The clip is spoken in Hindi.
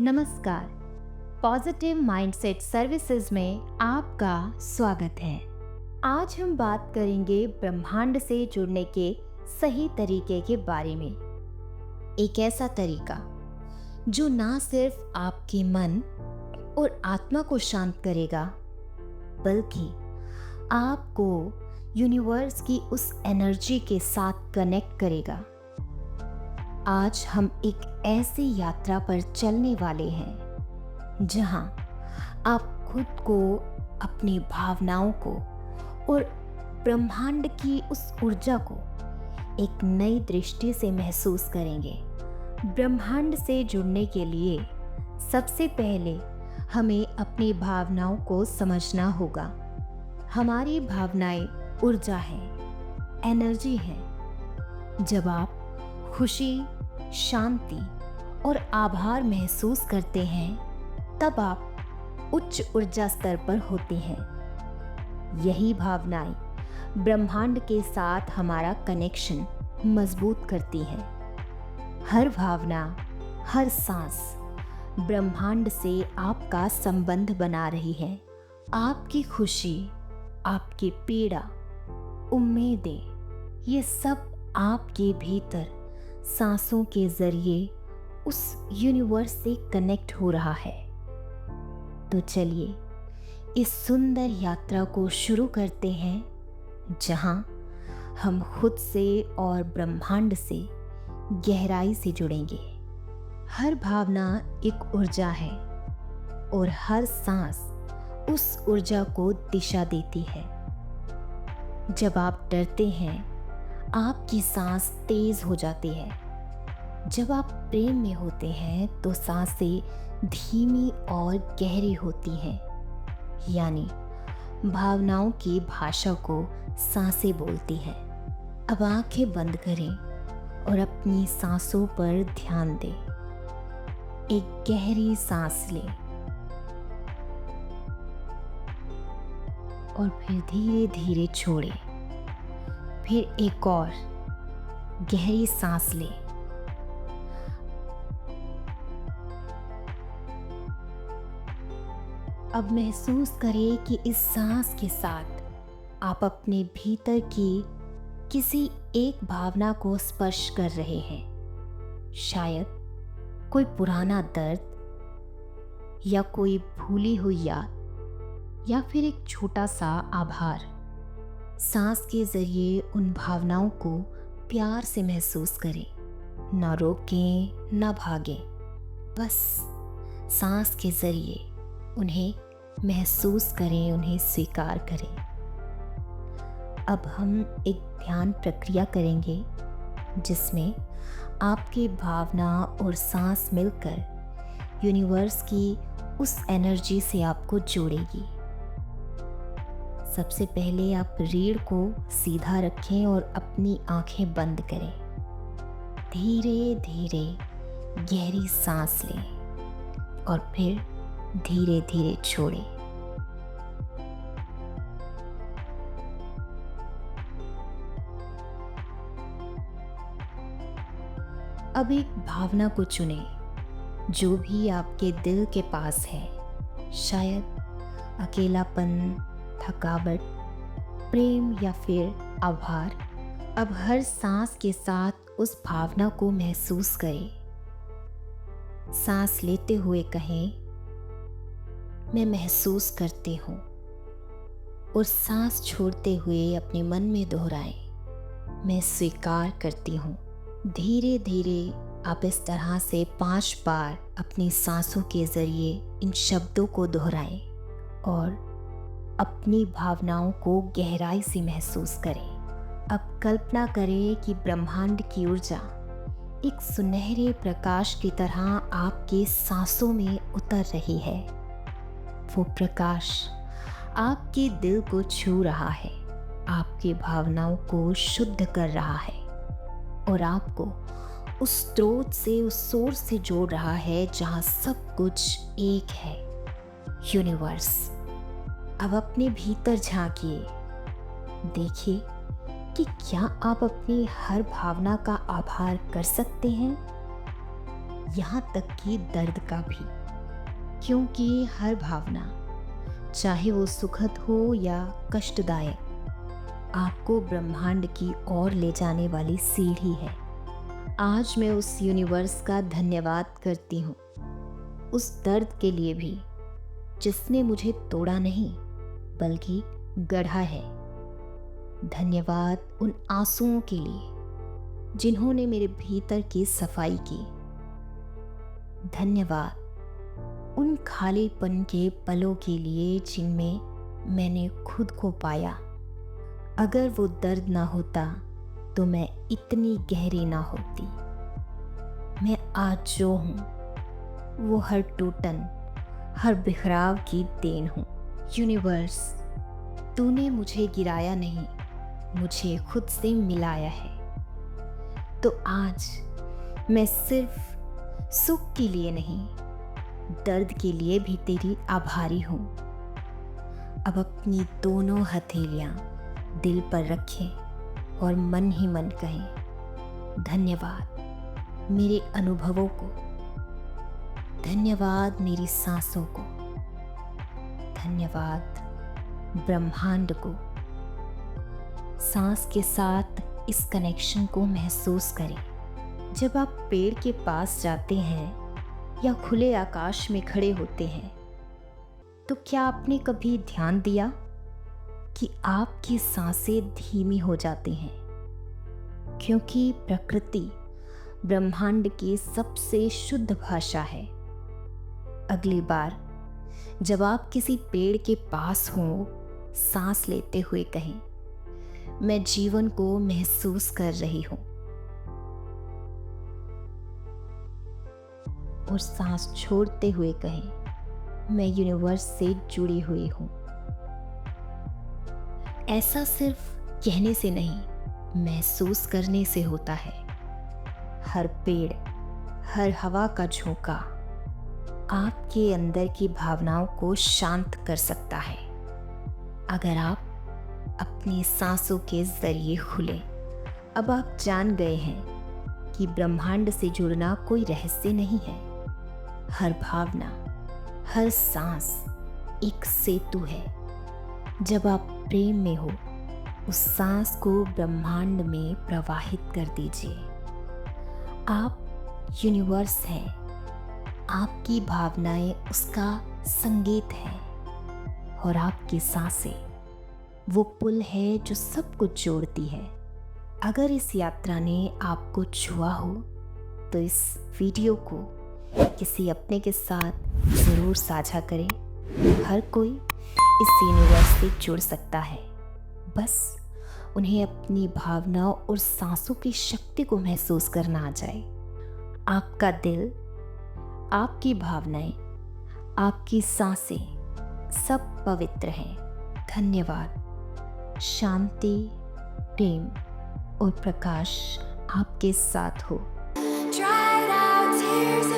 नमस्कार। पॉजिटिव माइंडसेट सर्विसेज में आपका स्वागत है। आज हम बात करेंगे ब्रह्मांड से जुड़ने के सही तरीके के बारे में। एक ऐसा तरीका जो ना सिर्फ आपके मन और आत्मा को शांत करेगा, बल्कि आपको यूनिवर्स की उस एनर्जी के साथ कनेक्ट करेगा। आज हम एक ऐसी यात्रा पर चलने वाले हैं जहां आप खुद को, अपनी भावनाओं को और ब्रह्मांड की उस ऊर्जा को एक नई दृष्टि से महसूस करेंगे। ब्रह्मांड से जुड़ने के लिए सबसे पहले हमें अपनी भावनाओं को समझना होगा। हमारी भावनाएं ऊर्जा है, एनर्जी है। जब आप खुशी, शांति और आभार महसूस करते हैं, तब आप उच्च ऊर्जा स्तर पर होते हैं। यही भावनाएं ब्रह्मांड के साथ हमारा कनेक्शन मजबूत करती हैं। हर भावना, हर सांस ब्रह्मांड से आपका संबंध बना रही है। आपकी खुशी, आपकी पीड़ा, उम्मीदें, ये सब आपके भीतर सांसों के जरिए उस यूनिवर्स से कनेक्ट हो रहा है। तो चलिए इस सुंदर यात्रा को शुरू करते हैं, जहां हम खुद से और ब्रह्मांड से गहराई से जुड़ेंगे। हर भावना एक ऊर्जा है और हर सांस उस ऊर्जा को दिशा देती है। जब आप डरते हैं, आपकी सांस तेज हो जाती है। जब आप प्रेम में होते हैं तो सांसें धीमी और गहरी होती हैं, यानी भावनाओं की भाषा को सांसें बोलती हैं। अब आंखें बंद करें और अपनी सांसों पर ध्यान दें। एक गहरी सांस लें और फिर धीरे धीरे छोड़ें। फिर एक और गहरी सांस लें। अब महसूस करें कि इस सांस के साथ आप अपने भीतर की किसी एक भावना को स्पर्श कर रहे हैं। शायद कोई पुराना दर्द या कोई भूली हुई याद या फिर एक छोटा सा आभार। सांस के जरिए उन भावनाओं को प्यार से महसूस करें। ना रोकें, ना भागें, बस सांस के जरिए उन्हें महसूस करें, उन्हें स्वीकार करें। अब हम एक ध्यान प्रक्रिया करेंगे जिसमें आपकी भावना और सांस मिलकर यूनिवर्स की उस एनर्जी से आपको जोड़ेगी। सबसे पहले आप रीढ़ को सीधा रखें और अपनी आंखें बंद करें। धीरे धीरे गहरी सांस लें और फिर धीरे धीरे छोड़ें। अब एक भावना को चुनें जो भी आपके दिल के पास है। शायद अकेलापन, थकावट, प्रेम या फिर आभार। अब हर सांस के साथ उस भावना को महसूस करें। सांस लेते हुए कहें, मैं महसूस करती हूँ, और सांस छोड़ते हुए अपने मन में दोहराएं, मैं स्वीकार करती हूँ। धीरे धीरे आप इस तरह से 5 बार अपनी सांसों के जरिए इन शब्दों को दोहराएं और अपनी भावनाओं को गहराई से महसूस करें। अब कल्पना करें कि ब्रह्मांड की ऊर्जा एक सुनहरे प्रकाश की तरह आपके सांसों में उतर रही है। वो प्रकाश आपके दिल को छू रहा है, आपकी भावनाओं को शुद्ध कर रहा है और आपको उस स्रोत से, उस सोर्स से जोड़ रहा है जहां सब कुछ एक है, यूनिवर्स। अब अपने भीतर झांकिए। देखिए कि क्या आप अपनी हर भावना का आभार कर सकते हैं। यहाँ तक कि दर्द का भी, क्योंकि हर भावना, चाहे वो सुखद हो या कष्टदायक, आपको ब्रह्मांड की ओर ले जाने वाली सीढ़ी है। आज मैं उस यूनिवर्स का धन्यवाद करती हूँ, उस दर्द के लिए भी जिसने मुझे तोड़ा नहीं बल्कि गढ़ा है। धन्यवाद उन आंसुओं के लिए जिन्होंने मेरे भीतर की सफाई की। धन्यवाद उन खालीपन के पलों के लिए जिनमें मैंने खुद को पाया। अगर वो दर्द ना होता तो मैं इतनी गहरी ना होती। मैं आज जो हूँ वो हर टूटन, हर बिखराव की देन हूँ। यूनिवर्स, तूने मुझे गिराया नहीं, मुझे खुद से मिलाया है। तो आज मैं सिर्फ सुख के लिए नहीं, दर्द के लिए भी तेरी आभारी हूँ। अब अपनी दोनों हथेलियाँ दिल पर रखें और मन ही मन कहें, धन्यवाद मेरे अनुभवों को, धन्यवाद मेरी सांसों को, धन्यवाद ब्रह्मांड को। सांस के साथ इस कनेक्शन को महसूस करें। जब आप पेड़ के पास जाते हैं या खुले आकाश में खड़े होते हैं, तो क्या आपने कभी ध्यान दिया कि आपकी सांसें धीमी हो जाती हैं? क्योंकि प्रकृति ब्रह्मांड की सबसे शुद्ध भाषा है। अगली बार जब आप किसी पेड़ के पास हों, सांस लेते हुए कहें, मैं जीवन को महसूस कर रही हूं। और सांस छोड़ते हुए कहें, मैं यूनिवर्स से जुड़ी हुई हूं। ऐसा सिर्फ कहने से नहीं, महसूस करने से होता है। हर पेड़, हर हवा का झोंका आपके अंदर की भावनाओं को शांत कर सकता है। अगर आप अपनी सांसों के जरिए खुले। अब आप जान गए हैं कि ब्रह्मांड से जुड़ना कोई रहस्य नहीं है। हर भावना, हर सांस एक सेतु है। जब आप प्रेम में हो, उस सांस को ब्रह्मांड में प्रवाहित कर दीजिए। आप यूनिवर्स हैं, आपकी भावनाएं उसका संगीत है और आपकी सांसें वो पुल है जो सब कुछ जोड़ती है। अगर इस यात्रा ने आपको छुआ हो तो इस वीडियो को किसी अपने के साथ ज़रूर साझा करें। हर कोई इस यूनिवर्स से जुड़ सकता है, बस उन्हें अपनी भावनाओं और सांसों की शक्ति को महसूस करना आ जाए। आपका दिल, आपकी भावनाएं, आपकी सांसें सब पवित्र हैं। धन्यवाद। शांति, प्रेम और प्रकाश आपके साथ हो। Dried out tears